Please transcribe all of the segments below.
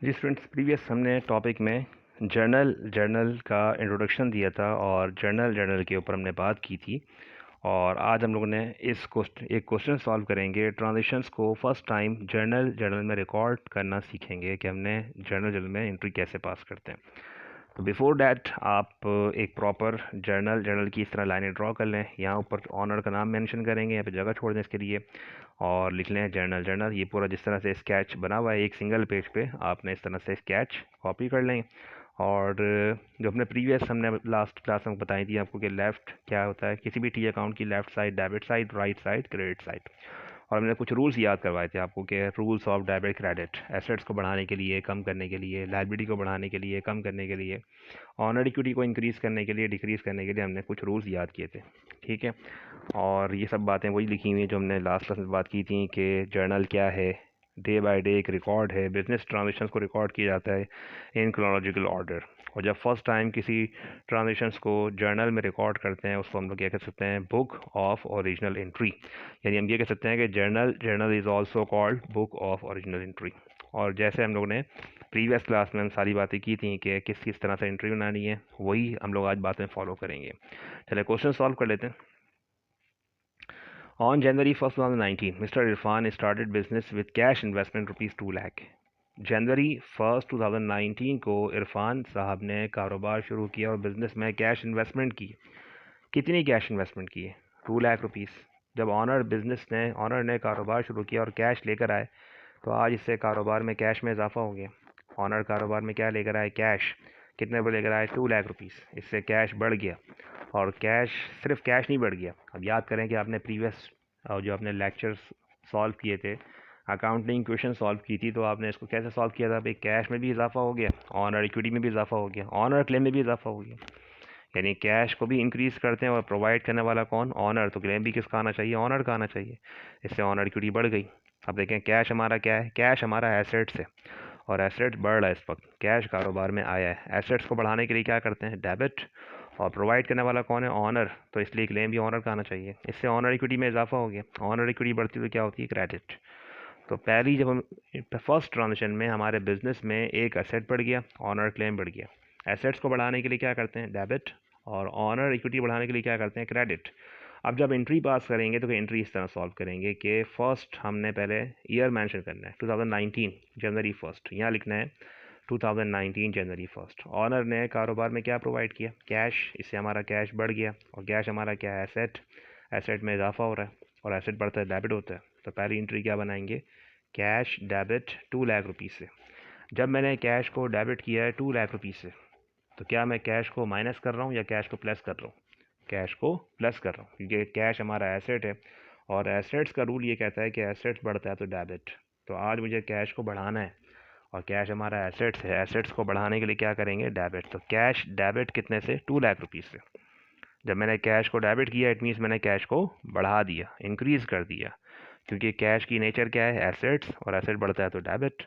जी students, previous हमने topic में journal का इंट्रोडक्शन दिया था और जर्नल के ऊपर हमने बात की थी। और आज हम लोगों ने एक क्वेश्चन सॉल्व करेंगे। ट्रांजिशंस को फर्स्ट टाइम जर्नल में रिकॉर्ड करना सीखेंगे कि हमने जर्नल में एंट्री कैसे पास करते हैं। तो बिफोर डैट आप एक प्रॉपर जर्नल की इस तरह लाइनें ड्रॉ कर लें। यहाँ ऊपर ऑनर का नाम मेंशन करेंगे, यहाँ पे जगह छोड़ दें इसके लिए, और लिख लें जर्नल। ये पूरा जिस तरह से स्केच बना हुआ है एक सिंगल पेज पे, आपने इस तरह से स्केच कॉपी कर लें। और जो हमने लास्ट क्लास में बताई थी आपको कि लेफ़्ट क्या होता है, किसी भी टी अकाउंट की left side debit side, right side credit side. और हमने कुछ रूल्स याद करवाए थे आपको कि rules of debit credit, assets को बढ़ाने के लिए, कम करने के लिए, लायबिलिटी को बढ़ाने के लिए, कम करने के लिए, ऑनर इक्विटी को इंक्रीज़ करने के लिए, डिक्रीज़ करने के लिए हमने कुछ रूल्स याद किए थे। ठीक है, और ये सब बातें वही लिखी हुई हैं जो हमने लास्ट क्लास में बात की थी कि जर्नल क्या है। डे बाय डे एक रिकॉर्ड है, बिजनेस ट्रांजेक्शन्स को रिकॉर्ड किया जाता है इन क्रोनोलॉजिकल ऑर्डर। और जब फर्स्ट टाइम किसी ट्रांजेक्शन्स को जर्नल में रिकॉर्ड करते हैं उसको हम लोग क्या कह सकते हैं, बुक ऑफ ओरिजिनल एंट्री। यानी हम ये कह सकते हैं कि journal is also called book of original entry. और जैसे हम लोग ने प्रीवियस क्लास में हम सारी बातें की थी कि किस किस तरह से एंट्री बनानी है, वही हम लोग आज बात में फॉलो करेंगे। चलिए क्वेश्चन सॉल्व कर लेते हैं। On January 1st, 2019, Mr. Irfan started business with cash investment rupees 2 lakh. January 1st 2019 को इरफान साहब ने कारोबार शुरू किया और बिज़नेस में कैश इन्वेस्टमेंट की। कितनी कैश इन्वेस्टमेंट की है? 2 लाख रुपीस। जब ऑनर ने कारोबार शुरू किया और कैश लेकर आए, तो आज इससे कारोबार में कैश में इजाफा हो गया। ऑनर कारोबार में क्या लेकर आए? कैश। कितने पर लेकर आए? 2 लाख रुपीस। इससे कैश बढ़ गया। और सिर्फ कैश नहीं बढ़ गया। अब याद करें कि आपने प्रीवियस जो आपने लेक्चर्स सॉल्व किए थे, अकाउंटिंग क्वेश्चन सॉल्व की थी, तो आपने इसको कैसे सॉल्व किया था? भाई कैश में भी इजाफा हो गया, ऑनर इक्विटी में भी इजाफा हो गया, ऑनर क्लेम में भी इजाफा हो गया। यानी कैश को भी इंक्रीज़ करते हैं और प्रोवाइड करने वाला कौन? ऑनर। तो क्लेम भी किसका आना चाहिए? ऑनर का आना चाहिए। इससे ऑनर इक्विटी बढ़ गई। अब देखें कैश हमारा क्या है? कैश हमारा एसेट्स है और एसेट्स बढ़ रहा है इस वक्त। कैश कारोबार में आया है। एसेट्स को बढ़ाने के लिए क्या करते हैं? डेबिट। और प्रोवाइड करने वाला कौन है? ऑनर। तो इसलिए क्लेम भी ऑनर का आना चाहिए। इससे ऑनर इक्विटी में इजाफा हो गया। ऑनर इक्विटी बढ़ती तो क्या होती है? क्रेडिट। तो पहली जब हम फर्स्ट ट्रांजेक्शन में हमारे बिजनेस में एक एसेट बढ़ गया, ऑनर क्लेम बढ़ गया। एसेट्स को बढ़ाने के लिए क्या करते हैं? डेबिट। और ऑनर इक्विटी बढ़ाने के लिए क्या करते हैं? क्रेडिट। अब जब एंट्री पास करेंगे तो एंट्री इस तरह सॉल्व करेंगे कि फर्स्ट हमने पहले ईयर मेंशन करना है, 2019 जनवरी 1st। यहाँ लिखना है 2019 जनवरी 1st। ऑनर ने कारोबार में क्या प्रोवाइड किया? कैश। इससे हमारा कैश बढ़ गया। और कैश हमारा क्या है? एसेट। एसेट में इजाफा हो रहा है और एसेट बढ़ता है, डेबिट होता है। तो पहली एंट्री क्या बनाएंगे? कैश डेबिट 2 लाख रुपीज़ से। जब मैंने कैश को डेबिट किया है 2 लाख रुपीज़ से, तो क्या मैं कैश को माइनस कर रहा हूँ या कैश को प्लस कर रहा हूँ? कैश को प्लस कर रहा हूँ, क्योंकि कैश हमारा एसेट है और एसेट्स का रूल ये कहता है कि एसेट्स बढ़ता है तो डेबिट। तो आज मुझे कैश को बढ़ाना है और कैश हमारा एसेट्स है। एसेट्स को बढ़ाने के लिए क्या करेंगे? डेबिट। तो कैश डेबिट कितने से? 2 लाख रुपीज़ से। जब मैंने कैश को डेबिट किया, इट मीन्स मैंने कैश को बढ़ा दिया, इंक्रीज़ कर दिया, क्योंकि कैश की नेचर क्या है? एसेट्स। और एसेट बढ़ता है तो डेबिट।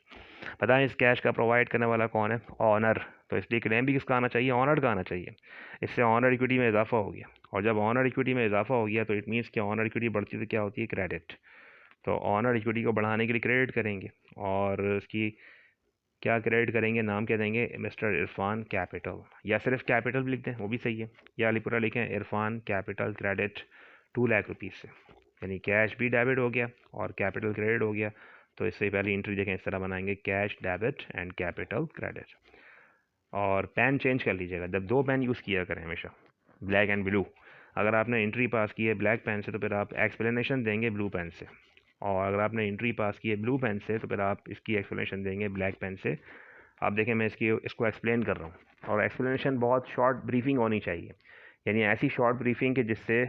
पता है इस कैश का प्रोवाइड करने वाला कौन है? ऑनर। तो इसलिए क्लेम भी किसका आना चाहिए? ऑनर का आना चाहिए। इससे ऑनर इक्विटी में इजाफा हो गया। और जब ऑनर इक्विटी में इजाफा हो गया तो इट मीन्स कि ऑनर इक्विटी बढ़ती तो क्या होती है? क्रेडिट। तो ऑनर इक्विटी को बढ़ाने के लिए क्रेडिट करेंगे और उसकी क्या क्रेडिट करेंगे? नाम क्या देंगे? Mister Irfan capital. या सिर्फ कैपिटल भी लिख दें, वो भी सही है। या पूरा लिखें Irfan capital credit 2 lakh rupees से। यानी कैश भी डेबिट हो गया और कैपिटल क्रेडिट हो गया। तो इससे पहले एंट्री देखें, इस तरह बनाएंगे cash debit and capital credit. और पेन चेंज कर लीजिएगा, जब दो पेन यूज़ किया करें हमेशा, ब्लैक एंड ब्लू। अगर आपने एंट्री पास की है ब्लैक पेन से तो फिर आप एक्सप्लेनेशन देंगे ब्लू पेन से, और अगर आपने एंट्री पास की है ब्लू पेन से तो फिर आप इसकी एक्सप्लेनेशन देंगे ब्लैक पेन से। आप देखें मैं इसको एक्सप्लेन कर रहा हूँ और एक्सप्लेनेशन बहुत शॉर्ट ब्रीफिंग होनी चाहिए। यानी ऐसी शॉर्ट ब्रीफिंग कि जिससे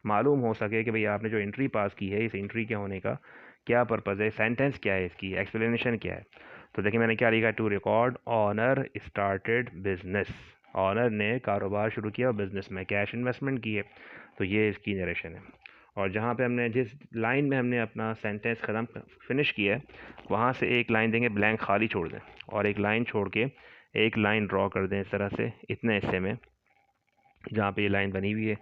मालूम हो सके कि भाई आपने जो एंट्री पास की है, इस एंट्री के होने का क्या पर्पज़ है, सेंटेंस क्या है, इसकी एक्सप्लेनेशन क्या है। तो देखिए मैंने क्या लिखा? To record owner started business. Owner ने कारोबार शुरू किया और बिजनेस में कैश इन्वेस्टमेंट की है। तो ये इसकी नरेशन है। और जहाँ पे हमने जिस लाइन में हमने अपना सेंटेंस ख़त्म फिनिश किया है, वहाँ से एक लाइन देंगे ब्लैंक, खाली छोड़ दें, और एक लाइन छोड़ के एक लाइन ड्रॉ कर दें इस तरह से इतने हिस्से में जहाँ पे ये लाइन बनी हुई है।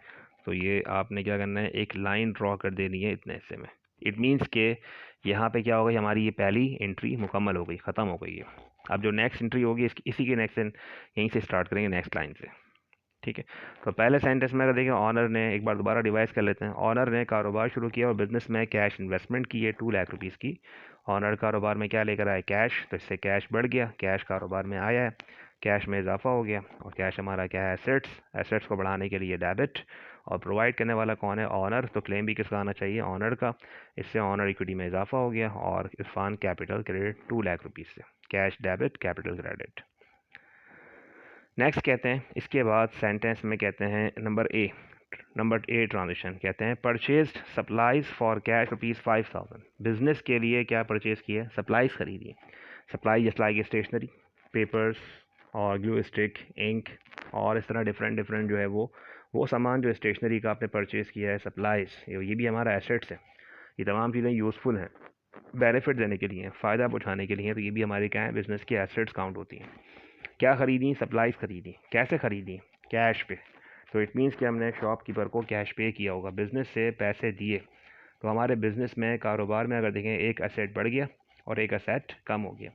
तो ये आपने क्या करना है? एक लाइन ड्रॉ कर देनी है इतने हिस्से में। इट मीन्स के यहाँ पे क्या होगा, हमारी ये पहली एंट्री मुकम्मल हो गई, ख़त्म हो गई है। अब जो नेक्स्ट एंट्री होगी इसी के नेक्स्ट यहीं से स्टार्ट करेंगे, नेक्स्ट लाइन से। ठीक है, तो पहले सेंटेंस में अगर देखें, ऑनर ने, एक बार दोबारा रिवाइज कर लेते हैं। ऑनर ने कारोबार शुरू किया और बिजनेस में कैश इन्वेस्टमेंट की है 2 लाख रुपीज़ की। ऑनर कारोबार में क्या लेकर आए, कैश, तो इससे कैश बढ़ गया, कैश कारोबार में आया है, कैश में इजाफा हो गया। और कैश हमारा क्या है, एसेट्स, एसेट्स को बढ़ाने के लिए डेबिट, और प्रोवाइड करने वाला कौन है, ऑनर, तो क्लेम भी किसका आना चाहिए, ऑनर का। इससे ऑनर इक्विटी में इजाफा हो गया और Irfan capital credit 2 lakh rupees से, cash debit capital credit. Next कहते हैं, इसके बाद सेंटेंस में कहते हैं नंबर ए ट्रांजिशन, कहते हैं purchased supplies for cash ₹5,000। Business के लिए क्या परचेज किया, सप्लाईज खरीदी। Supply just like stationery, papers और ग्लू स्टिक, इंक और इस तरह डिफरेंट डिफरेंट जो है वो सामान जो स्टेशनरी का आपने परचेज़ किया है, सप्लाईज, ये भी हमारा एसेट्स है। ये तमाम चीज़ें यूज़फुल हैं, बेनिफिट देने के लिए, फ़ायदा उठाने के लिए, तो ये भी हमारे क्या है, बिज़नेस की एसेट्स काउंट होती हैं। क्या ख़रीदी, सप्लाईज ख़रीदी। कैसे ख़रीदी, कैश पे, तो इट मीन्स कि हमने शॉपकीपर को कैश पे किया होगा, बिज़नेस से पैसे दिए। तो हमारे बिज़नेस में, कारोबार में अगर देखें, एक एसेट बढ़ गया और एक एसेट कम हो गया।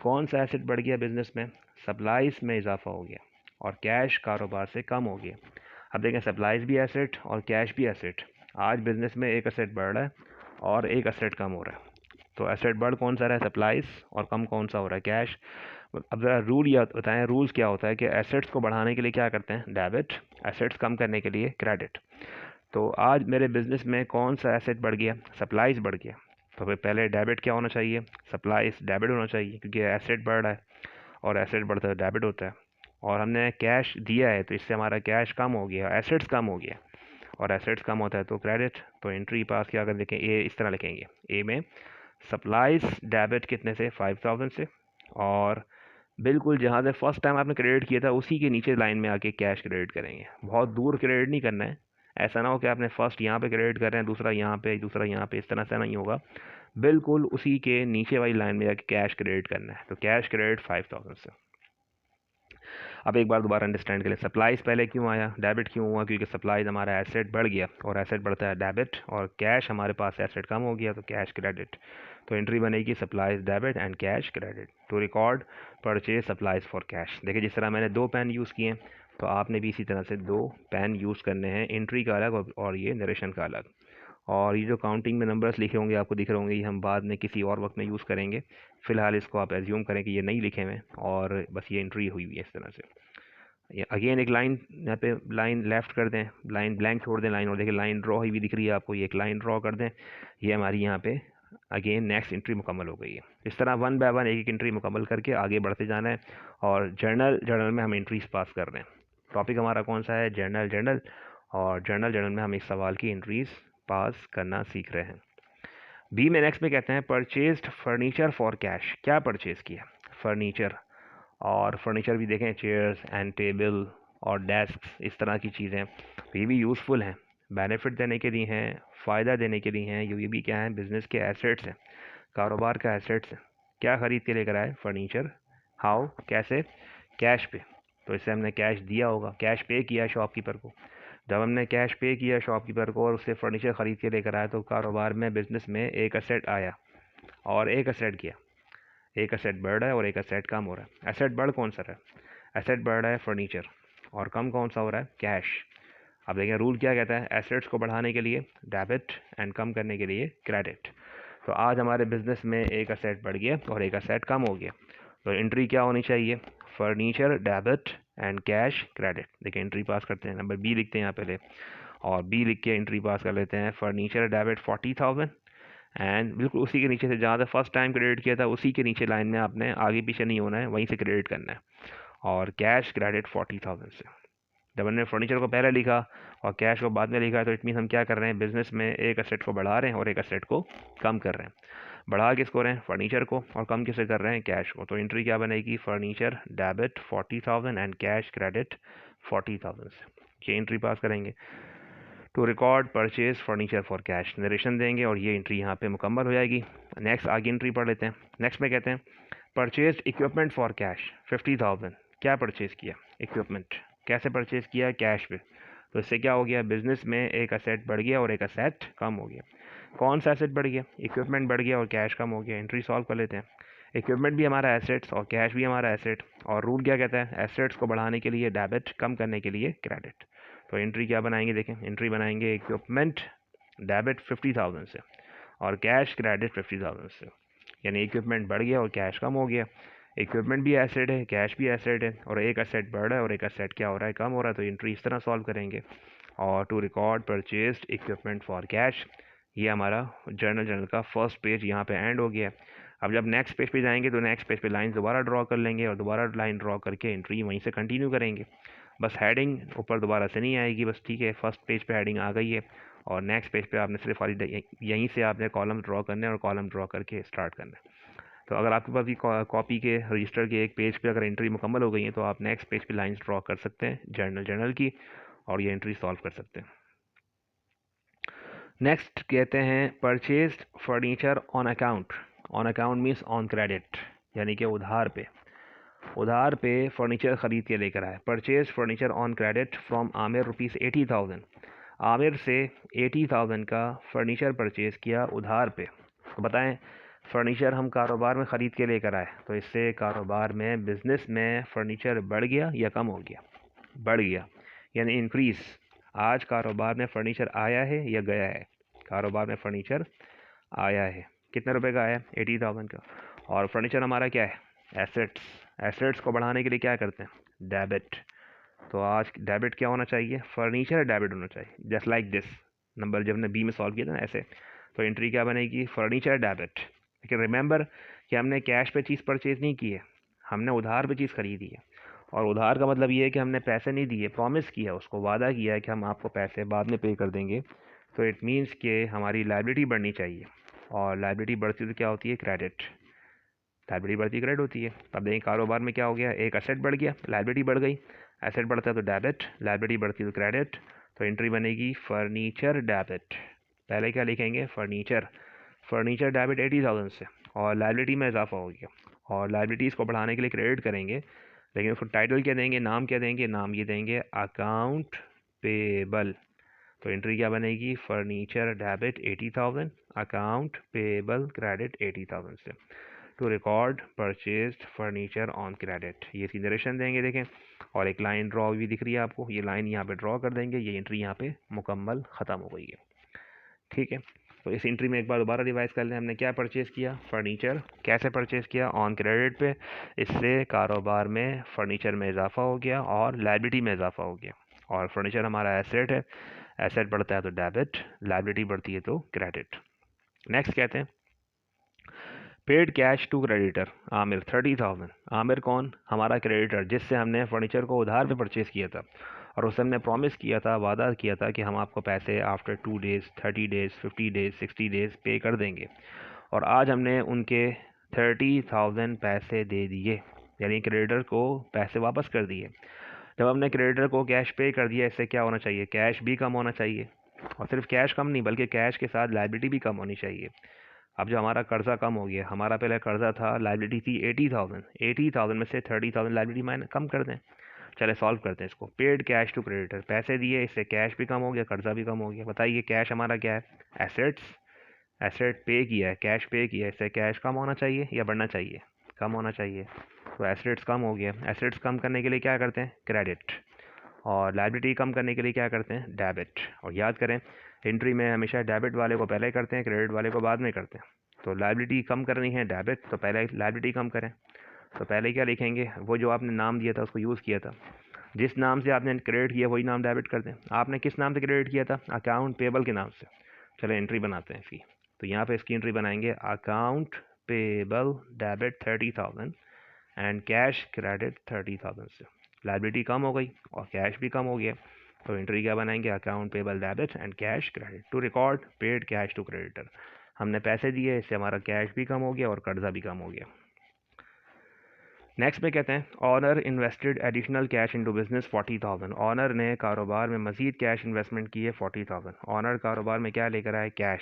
कौन सा एसेट बढ़ गया बिज़नेस में, सप्लाईज में इजाफा हो गया और कैश कारोबार से कम हो गया। अब देखें, सप्लाईज भी एसेट और कैश भी एसेट। आज बिज़नेस में एक एसेट बढ़ रहा है और एक एसेट कम हो रहा है। तो एसेट बढ़ कौन सा रहा है, सप्लाईज, और कम कौन सा हो रहा है, कैश। अब ज़रा रूल या बताएं, रूल्स क्या होता है कि एसेट्स को बढ़ाने के लिए क्या करते हैं, डेबिट, एसेट्स कम करने के लिए क्रेडिट। तो आज मेरे बिज़नेस में कौन सा एसेट बढ़ गया, सप्लाईज बढ़ गया, तो फिर पहले डेबिट क्या होना चाहिए, सप्लाईज डेबिट होना चाहिए, क्योंकि एसेट बढ़ रहा है और एसेट बढ़ता है डेबिट होता है। और हमने कैश दिया है तो इससे हमारा कैश कम हो गया, एसेट्स कम हो गया, और एसेट्स कम होता है तो क्रेडिट। तो एंट्री पास क्या कर देखें, ए इस तरह लिखेंगे, ए में सप्लाईज डेबिट कितने से, 5,000 से, और बिल्कुल जहाँ से फर्स्ट टाइम आपने क्रेडिट किया था उसी के नीचे लाइन में आके कैश क्रेडिट करेंगे। बहुत दूर क्रेडिट नहीं करना है, ऐसा ना हो कि आपने फर्स्ट यहाँ पे क्रेडिट कर रहे हैं, दूसरा यहाँ पे, दूसरा यहाँ पे, इस तरह से नहीं होगा। बिल्कुल उसी के नीचे वाली लाइन में जाके कैश क्रेडिट करना है। तो कैश क्रेडिट 5,000 से। अब एक बार दोबारा अंडरस्टैंड करें, सप्लाईज पहले क्यों आया, डेबिट क्यों हुआ, क्योंकि सप्लाईज हमारा एसेट बढ़ गया और एसेट बढ़ता है डेबिट, और कैश हमारे पास एसेट कम हो गया तो कैश क्रेडिट। तो एंट्री बनेगी supplies debit and cash credit to record purchase supplies for cash. देखिए, जिस तरह मैंने 2 पेन यूज़ किए, तो आपने भी इसी तरह से 2 पेन यूज़ करने हैं, एंट्री का अलग और ये नरेशन का अलग। और ये जो काउंटिंग में नंबर्स लिखे होंगे आपको दिख रहे होंगे, ये हम बाद में किसी और वक्त में यूज़ करेंगे। फ़िलहाल इसको आप एज्यूम करें कि ये नहीं लिखे हुए और बस ये एंट्री हुई हुई है इस तरह से। अगेन एक लाइन यहाँ पे, लाइन लेफ़्ट कर दें, लाइन ब्लैंक छोड़ दें, लाइन, और देखिए लाइन ड्रॉ हुई दिख रही है आपको, ये एक लाइन ड्रॉ कर दें। ये हमारी यहाँ पे अगेन नेक्स्ट एंट्री मुकम्मल हो गई है। इस तरह 1 बाय 1 एक एक एंट्री मुकम्मल करके आगे बढ़ते जाना है। और जर्नल में हम एंट्रीज पास कर रहे हैं। टॉपिक हमारा कौन सा है, जर्नल। और जर्नल में हम एक सवाल की एंट्रीज पास करना सीख रहे हैं। बी में नेक्स्ट में कहते हैं परचेज्ड फर्नीचर फॉर कैश। क्या परचेज़ किया, फर्नीचर। और फर्नीचर भी देखें, चेयर्स एंड टेबल और डेस्क, इस तरह की चीज़ें, तो ये भी यूज़फुल हैं, बेनिफिट देने के लिए हैं, फ़ायदा देने के लिए हैं। ये भी क्या है, बिज़नेस के एसेट्स हैं, कारोबार का एसेट्स है। क्या ख़रीद के लेकर आए, फर्नीचर। हाउ, कैसे, कैश पे। तो इससे हमने कैश दिया होगा, कैश पे किया शॉपकीपर को। जब हमने कैश पे किया शॉपकीपर को और उससे फर्नीचर ख़रीद के लेकर आया, तो कारोबार में, बिज़नेस में एक एसेट आया और एक एसेट गया। एक एसेट बढ़ रहा है और एक एसेट कम हो रहा है। एसेट बढ़ कौन सा रहा है, एसेट बढ़ रहा है फर्नीचर, और कम कौन सा हो रहा है, कैश। अब देखें रूल क्या कहता है, एसेट्स को बढ़ाने के लिए डेबिट एंड कम करने के लिए क्रेडिट। तो आज हमारे बिज़नेस में एक एसेट बढ़ गया और एक एसेट कम हो गया। तो एंट्री क्या होनी चाहिए, furniture debit and cash credit. देखिए एंट्री पास करते हैं, नंबर बी लिखते हैं यहाँ पहले, और बी लिख के एंट्री पास कर लेते हैं, फर्नीचर डेबिट 40,000। एंड बिल्कुल उसी के नीचे से जहाँ से फर्स्ट टाइम क्रेडिट किया था उसी के नीचे लाइन में आपने आगे पीछे नहीं होना है, वहीं से क्रेडिट करना है। और कैश क्रेडिट 40,000 से। जब हमने फर्नीचर को पहले लिखा और कैश को बाद में लिखा है, तो इट मीन हम क्या कर रहे हैं, बिजनेस में एक एसेट को बढ़ा रहे हैं और एक एसेट को कम कर रहे हैं। बढ़ा किसको रहे हैं, फर्नीचर को, और कम किसे कर रहे हैं, कैश को। तो एंट्री क्या बनेगी, furniture debit 40,000 and cash credit 40,000 से। ये एंट्री पास करेंगे to record purchase furniture for cash, narration देंगे और ये एंट्री यहाँ पे मुकम्मल हो जाएगी। नेक्स्ट आगे एंट्री पढ़ लेते हैं। नेक्स्ट में कहते हैं परचेज इक्विपमेंट फॉर कैश 50,000। क्या परचेज़ किया, इक्विपमेंट। कैसे परचेज़ किया, कैश पे। तो इससे क्या हो गया, बिज़नेस में एक एसेट बढ़ गया और एक एसेट कम हो गया। कौन सा एसेट बढ़ गया? इक्विपमेंट बढ़ गया और कैश कम हो गया। एंट्री सॉल्व कर लेते हैं। इक्विपमेंट भी हमारा एसेट्स और कैश भी हमारा एसेट, और रूल क्या कहता है? एसेट्स को बढ़ाने के लिए डेबिट, कम करने के लिए क्रेडिट। तो एंट्री क्या बनाएंगे? देखें, एंट्री बनाएंगे इक्विपमेंट डेबिट 50,000 से और कैश क्रेडिट 50,000 से, यानी इक्विपमेंट बढ़ गया और कैश कम हो गया। इक्विपमेंट भी एसेट है, कैश भी एसेट है, और एक एसेट बढ़ रहा है और एक एसेट क्या हो रहा है? कम हो रहा है। तो एंट्री इस तरह सॉल्व करेंगे। और to record purchased equipment for cash, ये हमारा जर्नल का फर्स्ट पेज यहाँ पे एंड हो गया। अब जब नेक्स्ट पेज पे जाएंगे तो नेक्स्ट पेज पे लाइन दोबारा ड्रॉ कर लेंगे और दोबारा लाइन ड्रॉ करके एंट्री वहीं से कंटिन्यू करेंगे। बस हेडिंग ऊपर दोबारा से नहीं आएगी, बस ठीक है, फर्स्ट पेज पे हेडिंग आ गई है और नेक्स्ट पेज पे आपने सिर्फ खाली यहीं से आपने कॉलम ड्रॉ करने और कॉलम ड्रॉ करके स्टार्ट करना है। तो अगर आपके पास भी कॉपी के रजिस्टर के एक पेज पे अगर एंट्री मुकम्मल हो गई है तो आप नेक्स्ट पेज पे लाइंस ड्रॉ कर सकते हैं जर्नल की, और ये एंट्री सॉल्व कर सकते हैं। नेक्स्ट कहते हैं purchased furniture on account. On account means on credit, यानी कि उधार पे फर्नीचर ख़रीद के लेकर आए। Purchase furniture on credit from Aamir ₹80,000। Aamir से 80,000 का फर्नीचर परचेज़ किया उधार पे। तो बताएं, फ़र्नीचर हम कारोबार में ख़रीद के लेकर आए, तो इससे कारोबार में, बिज़नेस में फ़र्नीचर बढ़ गया या कम हो गया? बढ़ गया, यानी इंक्रीज़। आज कारोबार में फ़र्नीचर आया है या गया है? कारोबार में फ़र्नीचर आया है। कितने रुपए का आया? 80,000 का। और फर्नीचर हमारा क्या है? एसेट्स। एसेट्स को बढ़ाने के लिए क्या करते हैं? डेबिट। तो आज डेबिट क्या होना चाहिए? फर्नीचर डेबिट होना चाहिए, जस्ट लाइक दिस। नंबर जब हमने बी में सॉल्व किया था ना ऐसे, तो एंट्री क्या बनेगी? Furniture debit. लेकिन रिमेंबर कि हमने कैश पे चीज़ परचेज़ नहीं की है, हमने उधार पे चीज़ खरीदी है। और उधार का मतलब ये है कि हमने पैसे नहीं दिए, प्रॉमिस किया, उसको वादा किया है कि हम आपको पैसे बाद में पे कर देंगे। तो इट मीन्स कि हमारी लायबिलिटी बढ़नी चाहिए, और लायबिलिटी बढ़ती तो क्या होती है? क्रेडिट। लायबिलिटी बढ़ती क्रेडिट होती है। तब देखें कारोबार में क्या हो गया? एक एसेट बढ़ गया, लायबिलिटी बढ़ गई। एसेट बढ़ता है तो डेबिट, लायबिलिटी बढ़ती है तो क्रेडिट। तो एंट्री बनेगी फर्नीचर डेबिट। पहले क्या लिखेंगे? फर्नीचर। फर्नीचर डेबिट 80,000 से, और लायबिलिटी में इजाफा हो गया, और लायबिलिटीज़ को बढ़ाने के लिए क्रेडिट करेंगे। लेकिन उसको टाइटल क्या देंगे? नाम क्या देंगे? नाम ये देंगे अकाउंट पेबल। तो एंट्री क्या बनेगी? Furniture debit 80,000, account payable credit 80,000 से। To record purchased furniture on credit, ये इसकी नरेशन देंगे। देखें, और एक लाइन ड्रॉ भी दिख रही है आपको, ये लाइन यहाँ पे ड्रॉ कर देंगे। ये एंट्री यहाँ पे मुकम्मल ख़त्म हो गई है। ठीक है, तो इस एंट्री में एक बार दोबारा रिवाइज कर लें। हमने क्या परचेज़ किया? फर्नीचर। कैसे परचेज़ किया? ऑन क्रेडिट पे। इससे कारोबार में फ़र्नीचर में इजाफा हो गया और लायबिलिटी में इजाफा हो गया। और फर्नीचर हमारा एसेट है, एसेट बढ़ता है तो डेबिट, लायबिलिटी बढ़ती है तो क्रेडिट। नेक्स्ट कहते हैं paid cash to creditor Aamir 30,000। Aamir कौन? हमारा क्रेडिटर, जिससे हमने फर्नीचर को उधार पे परचेज़ किया था, और उससे हमने प्रॉमिस किया था, वादा किया था कि हम आपको पैसे after 2 days, 30 days, 50 days, 60 days पे कर देंगे। और आज हमने उनके 30,000 पैसे दे दिए, यानी क्रेडिटर को पैसे वापस कर दिए। जब हमने क्रेडिटर को कैश पे कर दिया, इससे क्या होना चाहिए? कैश भी कम होना चाहिए, और सिर्फ कैश कम नहीं बल्कि कैश के साथ लायबिलिटी भी कम होनी चाहिए। अब जो हमारा कर्जा कम हो गया, हमारा पहले कर्जा था, लायबिलिटी थी 80,000, 80,000 में से 30,000 लायबिलिटी माइनस कम कर दें। चले सॉल्व करते हैं इसको। पेड कैश टू क्रेडिटर, पैसे दिए, इससे कैश भी कम हो गया, कर्जा भी कम हो गया। बताइए कैश हमारा क्या है? एसेट्स। एसेट पे किया है, कैश पे किया है, इससे कैश कम होना चाहिए या बढ़ना चाहिए? कम होना चाहिए। तो एसेट्स कम हो गया। एसेट्स कम करने के लिए क्या करते हैं? क्रेडिट। और लायबिलिटी कम करने के लिए क्या करते हैं? डेबिट। और याद करें, एंट्री में हमेशा डेबिट वाले को पहले करते हैं, क्रेडिट वाले को बाद में करते हैं। तो लायबिलिटी कम करनी है डेबिट, तो पहले लायबिलिटी कम करें। तो पहले क्या लिखेंगे? वो जो आपने नाम दिया था उसको यूज़ किया था, जिस नाम से आपने क्रेडिट किया वही नाम डेबिट कर दें। आपने किस नाम से क्रेडिट किया था? अकाउंट पेबल के नाम से। चलो एंट्री बनाते हैं इसकी। तो यहाँ पे इसकी एंट्री बनाएंगे account payable debit 30,000 and cash credit 30,000 से। लायबिलिटी कम हो गई और कैश भी कम हो गया। तो एंट्री क्या बनाएंगे? Account payable debit and cash credit. To record paid cash to creditor, हमने पैसे दिए, इससे हमारा कैश भी कम हो गया और कर्जा भी कम हो गया। नेक्स्ट में कहते हैं owner invested additional cash into business 40,000। Owner ने कारोबार में मजीद कैश इन्वेस्टमेंट की है 40,000। ऑनर कारोबार में क्या लेकर आए? कैश।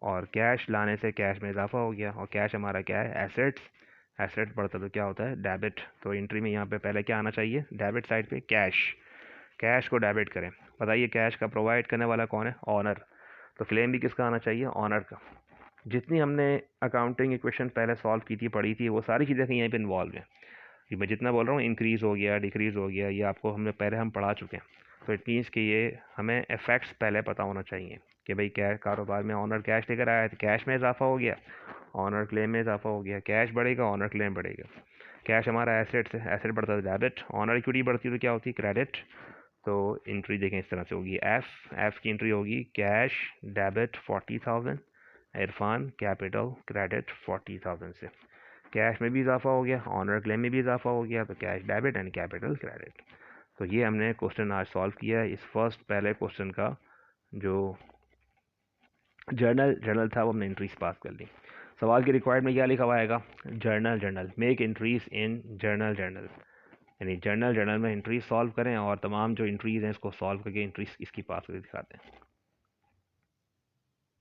और कैश लाने से कैश में इजाफा हो गया, और कैश हमारा क्या है? एसेट्स। एसेट बढ़ता तो क्या होता है? डेबिट। तो एंट्री में यहाँ पे पहले क्या आना चाहिए? डेबिट साइड पे कैश। कैश को डेबिट करें। बताइए कैश का प्रोवाइड करने वाला कौन है? ऑनर। तो क्लेम भी किसका आना चाहिए, ऑनर का। जितनी हमने अकाउंटिंग इक्वेशन पहले सॉल्व की थी, पढ़ी थी, वो सारी चीज़ें यहीं पे इन्वॉल्व हैं। कि मैं जितना बोल रहा हूँ इंक्रीज़ हो गया, डिक्रीज़ हो गया, ये आपको हम पढ़ा चुके हैं। तो इट मीन्स कि ये हमें इफ़ेक्ट्स पहले पता होना चाहिए कि भाई क्या कारोबार में ऑनर कैश लेकर आया तो कैश में इजाफा हो गया, ऑनर क्लेम में इजाफा हो गया, कैश बढ़ेगा, ऑनर क्लेम बढ़ेगा। कैश हमारा एसेट से, एसेट बढ़ता है डेबिट, ऑनर इक्विटी बढ़ती है तो क्या होती है, क्रेडिट। तो एंट्री देखें इस तरह से होगी, एफ की एंट्री होगी cash debit 40,000, Irfan capital credit 40,000 से। कैश में भी इजाफा हो गया, ऑनर क्लेम में भी इजाफा हो गया, तो cash debit and capital credit. तो ये हमने क्वेश्चन आज सॉल्व किया है। इस फर्स्ट पहले क्वेश्चन का जो जर्नल था वो हमने एंट्रीज पास कर ली। सवाल की रिक्वायर्ड में क्या लिखा हुआ आएगा, journal make entries in journal यानी जर्नल में एंट्रीज सॉल्व करें और तमाम जो एंट्रीज हैं इसको सॉल्व करके एंट्रीज इसकी पास करके दिखाते हैं।